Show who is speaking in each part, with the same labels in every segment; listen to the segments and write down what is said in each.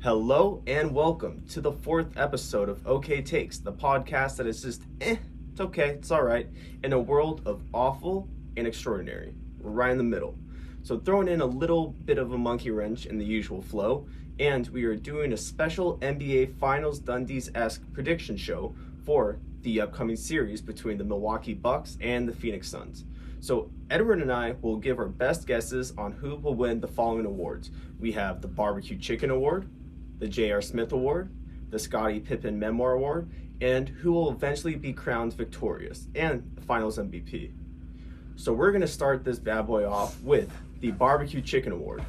Speaker 1: Hello and welcome to the fourth episode of OK Takes, the podcast that is just, it's okay, it's all right, in a world of awful and extraordinary. We're right in the middle. So throwing in a little bit of a monkey wrench in the usual flow, and we are doing a special NBA Finals Dundies-esque prediction show for the upcoming series between the Milwaukee Bucks and the Phoenix Suns. So Edward and I will give our best guesses on who will win the following awards. We have the Barbecue Chicken Award, the J.R. Smith Award, the Scottie Pippen Memoir Award, and who will eventually be crowned victorious, and the Finals MVP. So we're going to start this bad boy off with the Barbecue Chicken Award.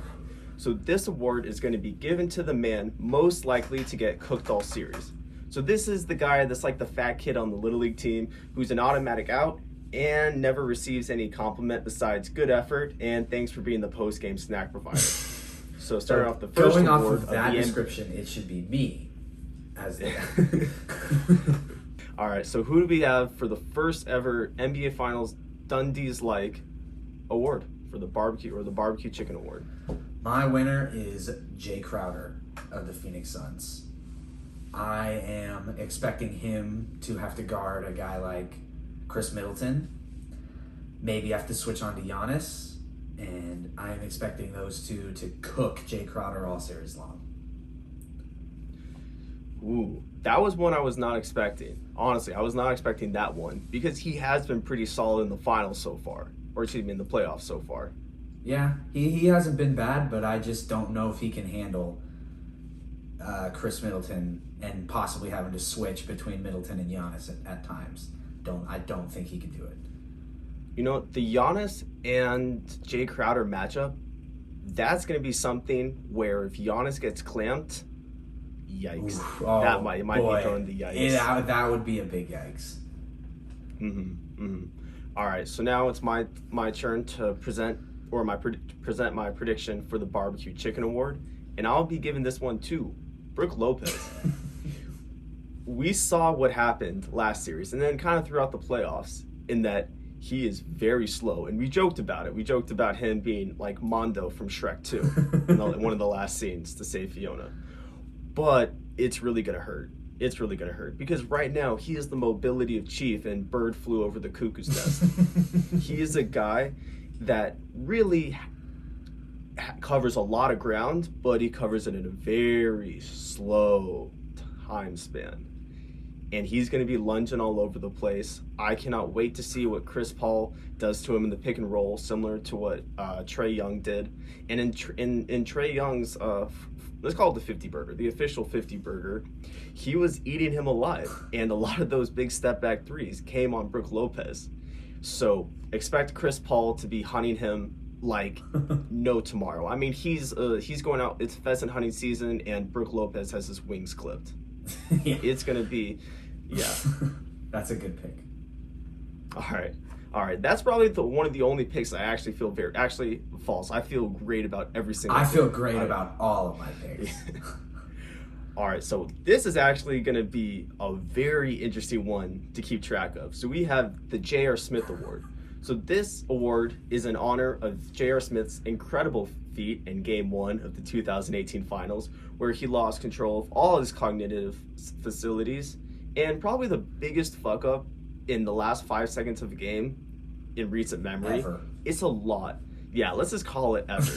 Speaker 1: So this award is going to be given to the man most likely to get cooked all series. So this is the guy that's like the fat kid on the Little League team who's an automatic out and never receives any compliment besides good effort and thanks for being the post-game snack provider. So starting off the first
Speaker 2: going off
Speaker 1: award
Speaker 2: of that
Speaker 1: the
Speaker 2: description, it should be me as the
Speaker 1: All right, so who do we have for the first ever NBA Finals Dundies-like award for the barbecue chicken award?
Speaker 2: My winner is Jay Crowder of the Phoenix Suns. I am expecting him to have to guard a guy like Chris Middleton. Maybe have to switch on to Giannis. And I am expecting those two to cook Jay Crowder all series long.
Speaker 1: Ooh, that was one I was not expecting. Honestly, I was not expecting that one because he has been pretty solid in the finals so far. Or excuse me, in the playoffs so far.
Speaker 2: Yeah, he hasn't been bad, but I just don't know if he can handle Chris Middleton and possibly having to switch between Middleton and Giannis at times. I don't think he can do it.
Speaker 1: You know, the Giannis and Jay Crowder matchup, that's going to be something where if Giannis gets clamped, yikes.
Speaker 2: Oof, oh,
Speaker 1: that might be throwing the yikes.
Speaker 2: That would be a big yikes.
Speaker 1: All right, so now it's my turn to present my prediction for the Barbecue Chicken Award, and I'll be giving this one to Brook Lopez. We saw what happened last series, and then kind of throughout the playoffs, in that he is very slow, and we joked about it. We joked about him being like Mondo from Shrek 2 in one of the last scenes to save Fiona. But it's really going to hurt. It's really going to hurt because right now he is the mobility of Chief and Bird Flew Over the Cuckoo's Nest. He is a guy that really covers a lot of ground, but he covers it in a very slow time span. And he's going to be lunging all over the place. I cannot wait to see what Chris Paul does to him in the pick and roll, similar to what Trae Young did. And in Trae Young's, let's call it the 50 burger, the official 50 burger, he was eating him alive. And a lot of those big step back threes came on Brook Lopez. So expect Chris Paul to be hunting him like no tomorrow. I mean, he's going out, it's pheasant hunting season, and Brook Lopez has his wings clipped.
Speaker 2: Yeah.
Speaker 1: It's going to be... Yeah.
Speaker 2: That's a good pick.
Speaker 1: All right. That's probably one of the only picks I actually feel false. I feel great about every single
Speaker 2: I feel great about all of my picks.
Speaker 1: All right, so this is actually going to be a very interesting one to keep track of. So we have the J.R. Smith Award. So this award is in honor of J.R. Smith's incredible feat in Game 1 of the 2018 Finals, where he lost control of all his cognitive facilities, and probably the biggest fuck up in the last 5 seconds of a game in recent memory.
Speaker 2: Ever.
Speaker 1: It's a lot. Yeah, let's just call it ever.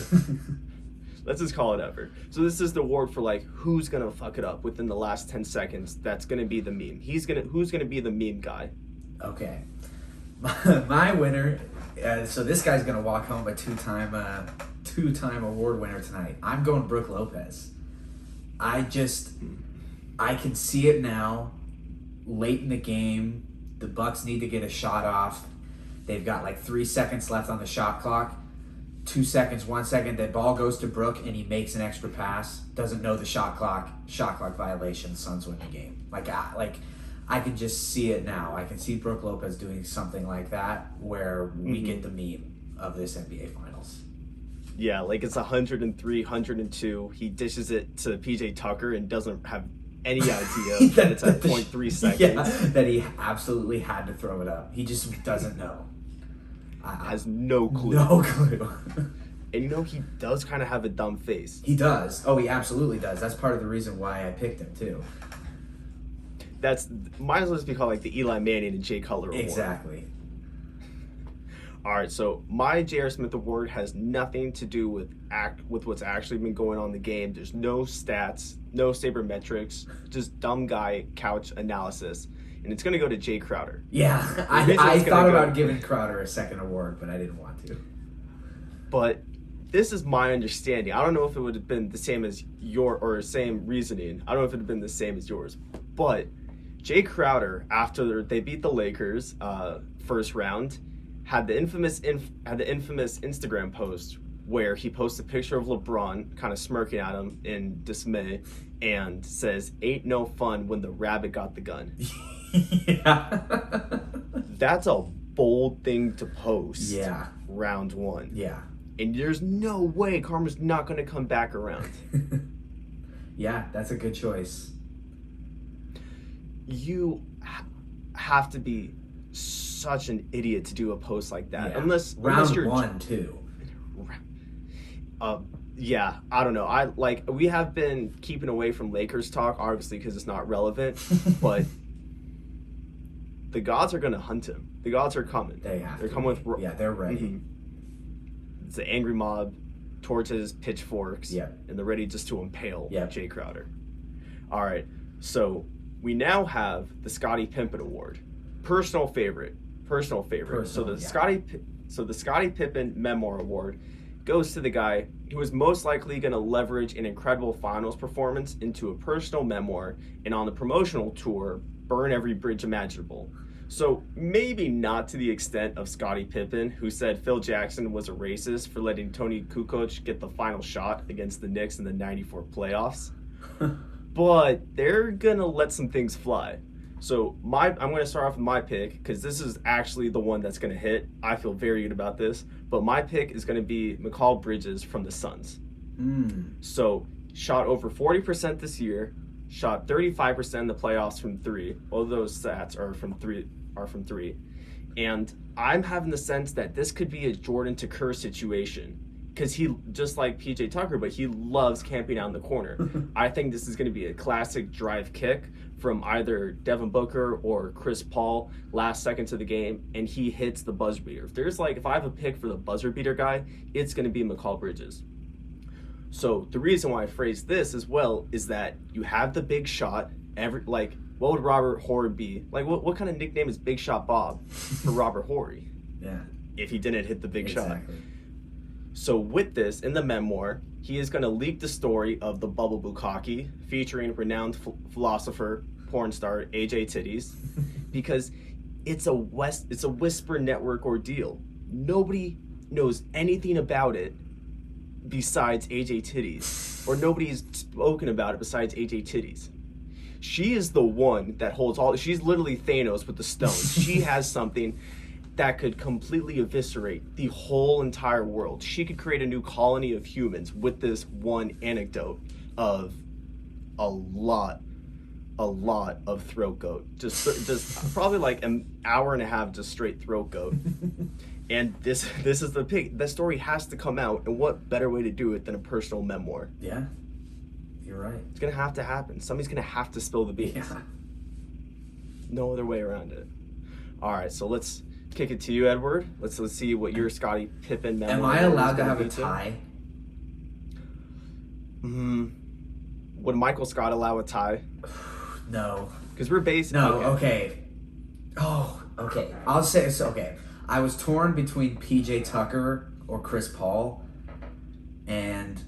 Speaker 1: Let's just call it ever. So this is the award for like who's gonna fuck it up within the last 10 seconds. That's gonna be the meme. Who's gonna be the meme guy?
Speaker 2: Okay, my winner. So this guy's gonna walk home a two-time award winner tonight. I'm going Brook Lopez. I can see it now. Late in the game, the Bucks need to get a shot off. They've got like 3 seconds left on the shot clock. 2 seconds, 1 second, the ball goes to Brook and he makes an extra pass. Doesn't know the shot clock violation. Suns win the game. I can just see it now. I can see Brook Lopez doing something like that where we get the meme of this NBA Finals.
Speaker 1: Yeah, like it's 103, 102. He dishes it to PJ Tucker and doesn't have any idea that it's at 0.3 seconds.
Speaker 2: Yeah, that he absolutely had to throw it up. He just doesn't know.
Speaker 1: Has no clue.
Speaker 2: No clue.
Speaker 1: And he does kind of have a dumb face.
Speaker 2: He does. Oh, he absolutely does. That's part of the reason why I picked him too.
Speaker 1: Might as well just be called like the Eli Manning and Jay Cutler Award.
Speaker 2: Exactly.
Speaker 1: All right, so my J.R. Smith Award has nothing to do with what's actually been going on in the game. There's no stats, no sabermetrics, just dumb guy couch analysis, and it's gonna go to Jay Crowder.
Speaker 2: Yeah, I thought about giving Crowder a second award, but I didn't want to.
Speaker 1: But this is my understanding. I don't know if it would have been the same as same reasoning. I don't know if it would have been the same as yours, but Jay Crowder, after they beat the Lakers first round, had the infamous Instagram post where he posts a picture of LeBron kind of smirking at him in dismay and says, "Ain't no fun when the rabbit got the gun."
Speaker 2: Yeah.
Speaker 1: That's a bold thing to post.
Speaker 2: Yeah.
Speaker 1: Round one.
Speaker 2: Yeah.
Speaker 1: And there's no way Karma's not going to come back around.
Speaker 2: Yeah, that's a good choice.
Speaker 1: You have to be such an idiot to do a post like that.
Speaker 2: Yeah.
Speaker 1: Unless
Speaker 2: round
Speaker 1: you're
Speaker 2: one, too.
Speaker 1: Yeah, I don't know. We have been keeping away from Lakers talk, obviously, because it's not relevant. But the gods are going to hunt him. The gods are coming.
Speaker 2: They're
Speaker 1: coming with.
Speaker 2: Yeah, they're ready.
Speaker 1: Mm-hmm. It's an angry mob, torches, pitchforks, and they're ready just to impale Jay Crowder. All right, so we now have the Scottie Pippen Award, personal favorite. So the Scottie Pippen Memoir Award goes to the guy who is most likely going to leverage an incredible finals performance into a personal memoir, and on the promotional tour, burn every bridge imaginable. So maybe not to the extent of Scottie Pippen, who said Phil Jackson was a racist for letting Tony Kukoc get the final shot against the Knicks in the '94 playoffs. But they're going to let some things fly. So I'm going to start off with my pick, because this is actually the one that's going to hit. I feel very good about this. But my pick is going to be Mikal Bridges from the Suns. So shot over 40% this year, shot 35% in the playoffs from three. All of those stats are from three. And I'm having the sense that this could be a Jordan to Kerr situation, because he, just like PJ Tucker, but he loves camping out in the corner. I think this is going to be a classic drive kick from either Devin Booker or Chris Paul last seconds of the game, and he hits the buzzer beater. If I have a pick for the buzzer beater guy, it's going to be Mikal Bridges. So the reason why I phrased this as well is that you have the big shot. What would Robert Horry be? What kind of nickname is Big Shot Bob for Robert Horry?
Speaker 2: Yeah.
Speaker 1: If he didn't hit the big shot.
Speaker 2: Exactly.
Speaker 1: So with this, in the memoir, he is going to leak the story of the Bubble Bukkake, featuring renowned philosopher, porn star AJ Titties, because it's a whisper network ordeal. Nobody knows anything about it besides AJ Titties, or nobody's spoken about it besides AJ Titties. She is the one that holds all. She's literally Thanos with the stones. She has something that could completely eviscerate the whole entire world. She could create a new colony of humans with this one anecdote of a lot of throat goat. Just probably like an hour and a half just straight throat goat. And this is the pick. The story has to come out, and what better way to do it than a personal memoir?
Speaker 2: Yeah, you're right.
Speaker 1: It's gonna have to happen. Somebody's gonna have to spill the beans.
Speaker 2: Yeah.
Speaker 1: No other way around it. All right, so let's kick it to you, Edward. Let's see what your Scottie Pippen memoir.
Speaker 2: Am I allowed to have a tie?
Speaker 1: Would Michael Scott allow a tie?
Speaker 2: No.
Speaker 1: Because we're based.
Speaker 2: No. Okay. Oh. Okay. I'll say so. Okay. I was torn between PJ Tucker or Chris Paul, and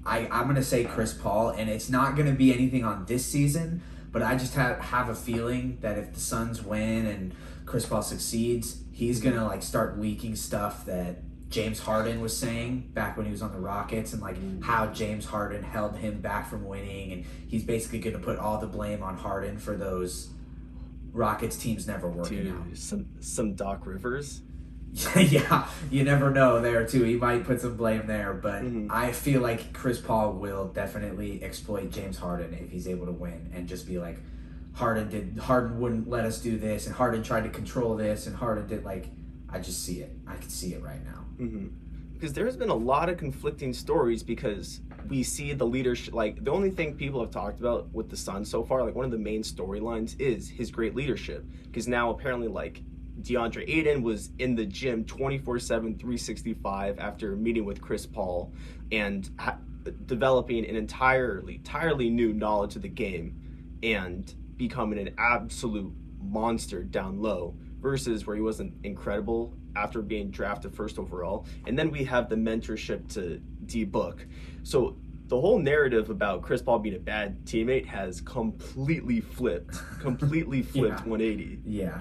Speaker 2: I'm gonna say Chris Paul, and it's not gonna be anything on this season, but I just have a feeling that if the Suns win and Chris Paul succeeds, he's gonna start leaking stuff that James Harden was saying back when he was on the Rockets, and how James Harden held him back from winning, and he's basically gonna put all the blame on Harden for those Rockets teams never working out.
Speaker 1: Some Doc Rivers.
Speaker 2: Yeah, you never know there too. He might put some blame there, but I feel like Chris Paul will definitely exploit James Harden if he's able to win, and just be like, Harden wouldn't let us do this, and Harden tried to control this, and Harden did I just see it. I can see it right now.
Speaker 1: because there's been a lot of conflicting stories because we see the leadership. Like, the only thing people have talked about with the Suns so far, like one of the main storylines is his great leadership. Because now apparently, like, DeAndre Ayton was in the gym 24/7, 365 after meeting with Chris Paul and developing an entirely new knowledge of the game and becoming an absolute monster down low, versus where he wasn't incredible after being drafted first overall. And then we have the mentorship to D-Book. So the whole narrative about Chris Paul being a bad teammate has completely flipped
Speaker 2: Yeah.
Speaker 1: 180.
Speaker 2: Yeah.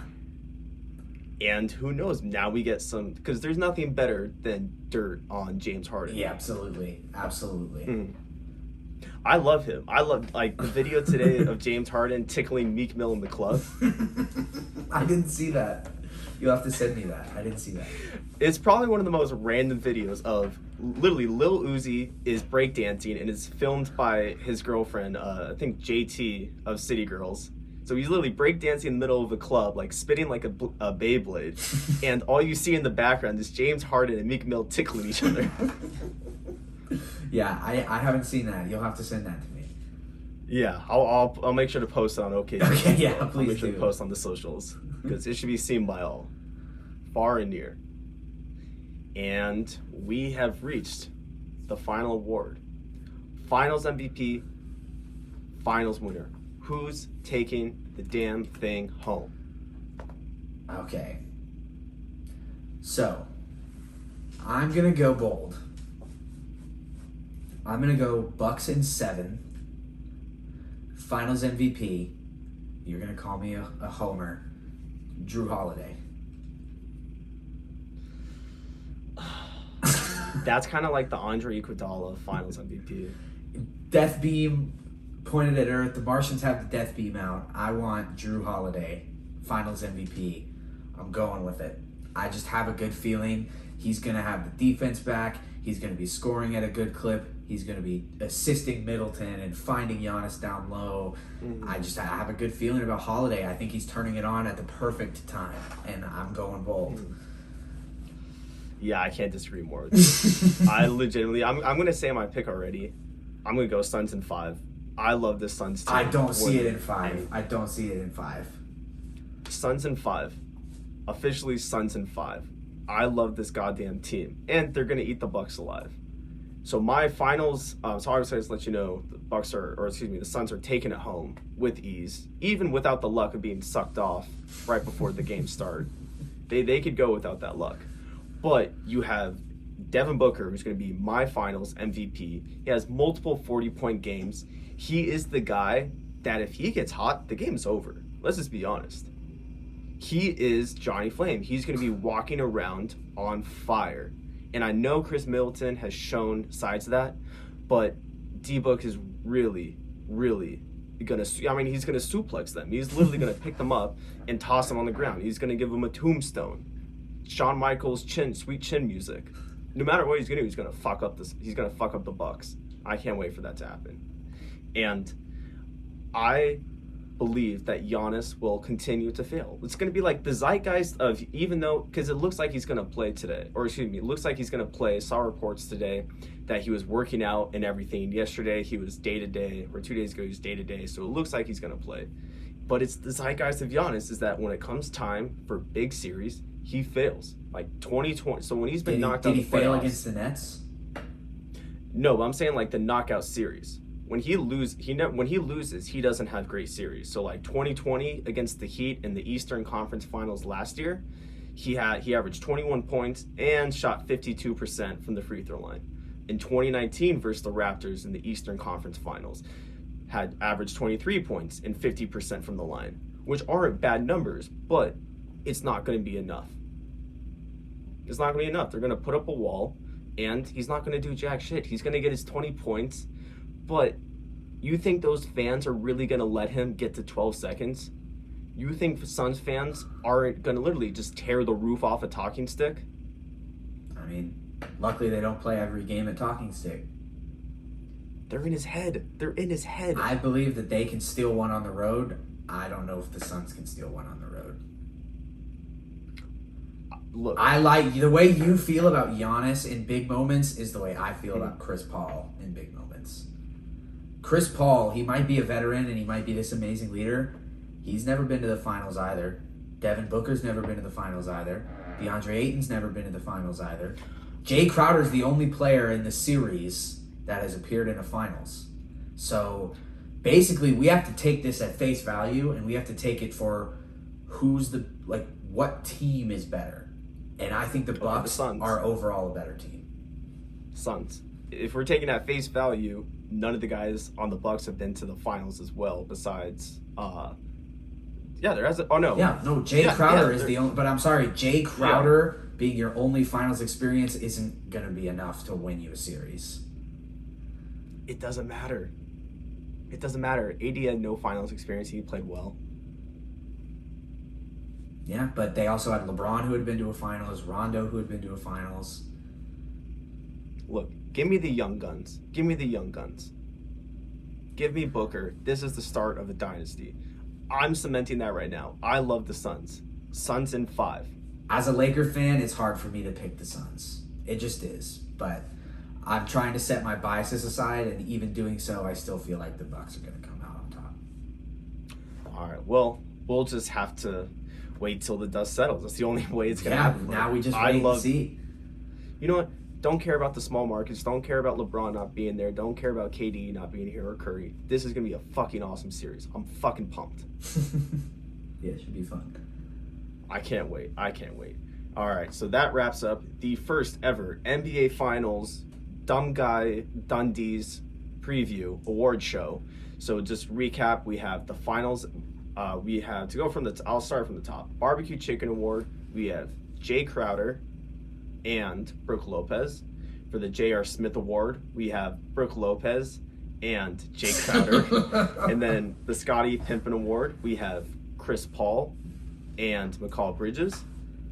Speaker 1: And who knows, now we get some, because there's nothing better than dirt on James Harden.
Speaker 2: Yeah, absolutely.
Speaker 1: I love him. I love, like, the video today of James Harden tickling Meek Mill in the club.
Speaker 2: I didn't see that. You'll have to send me that. I didn't see that.
Speaker 1: It's probably one of the most random videos of literally Lil Uzi is breakdancing and is filmed by his girlfriend, I think JT of City Girls. So he's literally breakdancing in the middle of a club, like spitting like a Beyblade. And all you see in the background is James Harden and Meek Mill tickling each other.
Speaker 2: Yeah, I haven't seen that. You'll have to send that to me.
Speaker 1: Yeah, I'll make sure to post it on OK.
Speaker 2: Okay, yeah,
Speaker 1: I'll
Speaker 2: please
Speaker 1: make sure
Speaker 2: do.
Speaker 1: to post on the socials because it should be seen by all, far and near. And we have reached the final award. Finals MVP, Finals winner. Who's taking the damn thing home?
Speaker 2: Okay. So, I'm going to go bold. I'm going to go Bucks in 7. Finals MVP. You're going to call me a homer. Drew Holiday.
Speaker 1: That's kind of like the Andre Iguodala Finals MVP.
Speaker 2: Death beam pointed at Earth. The Martians have the death beam out. I want Drew Holiday, Finals MVP. I'm going with it. I just have a good feeling he's going to have the defense back. He's going to be scoring at a good clip. He's going to be assisting Middleton and finding Giannis down low. I have a good feeling about Holiday. I think he's turning it on at the perfect time, and I'm going bold.
Speaker 1: Yeah, I can't disagree more. I legitimately, I'm going to say my pick already. I'm going to go Suns in 5. I love this Suns team.
Speaker 2: I don't see it in 5. I don't see it in 5.
Speaker 1: Suns in 5. Officially Suns in 5. I love this goddamn team. And they're going to eat the Bucks alive. So my finals, so I was going to let you know, the Suns are taking it home with ease, even without the luck of being sucked off right before the game started. They could go without that luck. But you have Devin Booker, who's going to be my finals MVP. He has multiple 40-point games. He is the guy that if he gets hot, the game's over. Let's just be honest. He is Johnny Flame. He's going to be walking around on fire. And I know Chris Middleton has shown sides of that, but D-Book is really, really going to, I mean, he's going to suplex them. He's literally going to pick them up and toss them on the ground. He's going to give them a tombstone. Shawn Michaels sweet chin music. No matter what he's going to do, he's going to fuck up the Bucks. I can't wait for that to happen. And I believe that Giannis will continue to fail. It's going to be like the zeitgeist of, even though, because it looks like he's going to play today, or excuse me, it looks like he's going to play. Saw reports today that he was working out and everything. Yesterday he was day-to-day, or 2 days ago he was day-to-day, so it looks like he's going to play. But it's the zeitgeist of Giannis is that when it comes time for big series, he fails. Like 2020, so when he's been knocked out of the playoffs.
Speaker 2: Did he fail against the Nets?
Speaker 1: No, but I'm saying like the knockout series. When he loses, he doesn't have great series. So like 2020 against the Heat in the Eastern Conference Finals last year, he averaged 21 points and shot 52% from the free throw line. In 2019 versus the Raptors in the Eastern Conference Finals, had averaged 23 points and 50% from the line, which aren't bad numbers, but it's not going to be enough. It's not going to be enough. They're going to put up a wall, and he's not going to do jack shit. He's going to get his 20 points. But you think those fans are really going to let him get to 12 seconds? You think Suns fans aren't going to literally just tear the roof off a talking stick?
Speaker 2: I mean, luckily they don't play every game at talking stick.
Speaker 1: They're in his head.
Speaker 2: I believe that they can steal one on the road. I don't know if the Suns can steal one on the road.
Speaker 1: look.
Speaker 2: I like the way you feel about Giannis in big moments is the way I feel about Chris Paul in big moments. Chris Paul, he might be a veteran and he might be this amazing leader. He's never been to the finals either. Devin Booker's never been to the finals either. DeAndre Ayton's never been to the finals either. Jay Crowder's the only player in the series that has appeared in a finals. So basically, we have to take this at face value, and we have to take it for what team is better. And I think the Bucks are overall a better team.
Speaker 1: Suns. If we're taking at face value, none of the guys on the Bucks have been to the finals as well. Besides, there has.
Speaker 2: Jay Crowder is the only. But I'm sorry, Jay Crowder being your only finals experience isn't gonna be enough to win you a series.
Speaker 1: It doesn't matter. It doesn't matter. AD had no finals experience. He played well.
Speaker 2: Yeah, but they also had LeBron, who had been to a finals, Rondo, who had been to a finals.
Speaker 1: Look, give me the young guns. Give me the young guns. Give me Booker. This is the start of a dynasty. I'm cementing that right now. I love the Suns. Suns in 5.
Speaker 2: As a Laker fan, it's hard for me to pick the Suns. It just is. But I'm trying to set my biases aside, and even doing so, I still feel like the Bucks are going to come out on top.
Speaker 1: All right. Well, we'll just have to wait till the dust settles. That's the only way it's going to happen.
Speaker 2: Now we just wait and see.
Speaker 1: You know what? Don't care about the small markets. Don't care about LeBron not being there. Don't care about KD not being here or Curry. This is going to be a fucking awesome series. I'm fucking pumped.
Speaker 2: Yeah, it should be fun.
Speaker 1: I can't wait. All right, so that wraps up the first ever NBA Finals Dumb Guy Dundies preview award show. So just recap, we have the finals. We have to go from I'll start from the top. Barbecue Chicken Award. We have Jay Crowder and Brooke Lopez. For the J.R. Smith Award, we have Brooke Lopez and Jay Crowder. And then the Scottie Pippen Award, we have Chris Paul and McCall Bridges.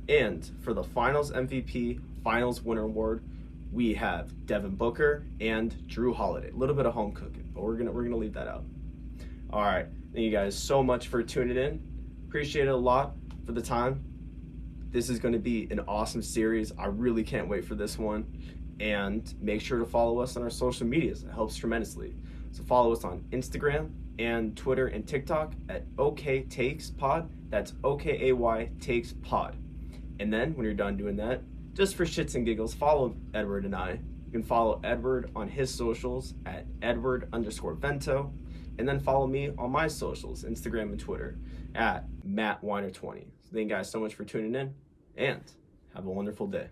Speaker 1: And for the Finals MVP, Finals Winner Award, we have Devin Booker and Drew Holiday. A little bit of home cooking, but we're gonna leave that out. All right, thank you guys so much for tuning in. Appreciate it a lot for the time. This is going to be an awesome series. I really can't wait for this one. And make sure to follow us on our social medias. It helps tremendously. So follow us on Instagram and Twitter and TikTok at OK Takes Pod. That's OKAY Takes Pod. And then when you're done doing that, just for shits and giggles, follow Edward and I. You can follow Edward on his socials at Edward_Vento. And then follow me on my socials, Instagram and Twitter, at MattWeiner20. So thank you guys so much for tuning in, and have a wonderful day.